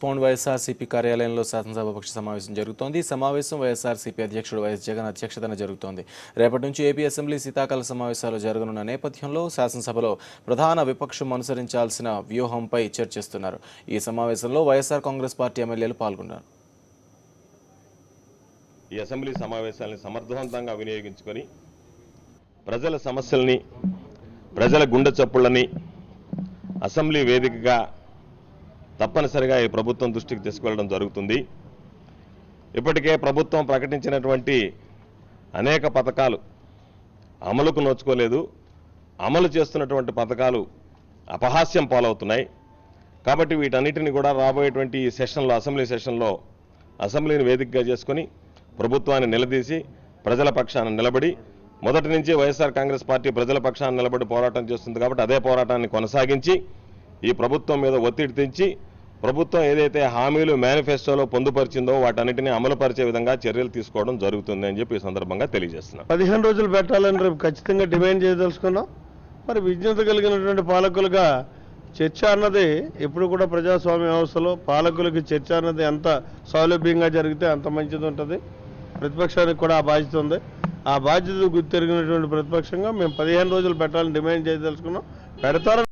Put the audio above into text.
Pound YSRCP కార్యాలయంలో శాసనసభాపక్ష సమావేశం జరుగుతోంది. సమావేశం వైఎస్ఆర్సీపీ అధ్యక్షుడు వైఎస్ జగన్ అధ్యక్షతన జరుగుతోంది. రేపటి నుంచి ఏపీ అసెంబ్లీ శీతాకాల సమావేశాలు జరగనున్న నేపథ్యంలో శాసనసభలో ప్రధాన విపక్షం అనుసరించాల్సిన వ్యూహంపై చర్చిస్తున్నారు. ఈ సమావేశంలో వైఎస్ఆర్ కాంగ్రెస్ పార్టీ ఎమ్మెల్యేలు పాల్గొన్నారు. ఈ అసెంబ్లీ సమావేశాలను సమర్థవంతంగా వినియోగించుకొని ప్రజల సమస్యల్ని, ప్రజల గుండె చప్పుళ్ళని అసెంబ్లీ వేదికగా తప్పనిసరిగా ఈ ప్రభుత్వం దృష్టికి తీసుకెళ్లడం జరుగుతుంది. ఇప్పటికే ప్రభుత్వం ప్రకటించినటువంటి అనేక పథకాలు అమలుకు నోచుకోలేదు. అమలు చేస్తున్నటువంటి పథకాలు అపహాస్యం పాలవుతున్నాయి. కాబట్టి వీటన్నిటిని కూడా రాబోయేటువంటి ఈ సెషన్లో, అసెంబ్లీ సెషన్లో అసెంబ్లీని వేదికగా చేసుకొని ప్రభుత్వాన్ని నిలదీసి ప్రజల పక్షాన నిలబడి, మొదటి నుంచి వైఎస్ఆర్ కాంగ్రెస్ పార్టీ ప్రజల పక్షాన నిలబడి పోరాటం చేస్తుంది. కాబట్టి అదే పోరాటాన్ని కొనసాగించి ఈ ప్రభుత్వం మీద ఒత్తిడి తెచ్చి ప్రభుత్వం ఏదైతే హామీలు మేనిఫెస్టోలో పొందుపరిచిందో వాటన్నిటిని అమలుపరిచే విధంగా చర్యలు తీసుకోవడం జరుగుతుంది అని చెప్పి ఈ సందర్భంగా తెలియజేస్తున్నాం. 15 రోజులు పెట్టాలని రేపు ఖచ్చితంగా డిమాండ్ చేయదలుచుకున్నాం. మరి విజ్ఞత కలిగినటువంటి పాలకులుగా చర్చ అన్నది ఎప్పుడు కూడా ప్రజాస్వామ్య వ్యవస్థలో పాలకులకి చర్చ అన్నది ఎంత సౌలభ్యంగా జరిగితే అంత మంచిది ఉంటుంది. ప్రతిపక్షానికి కూడా ఆ బాధ్యత ఉంది. ఆ బాధ్యత గుర్తెరిగినటువంటి ప్రతిపక్షంగా మేము 15 రోజులు పెట్టాలని డిమాండ్ చేయదలుచుకున్నాం. పెడతారని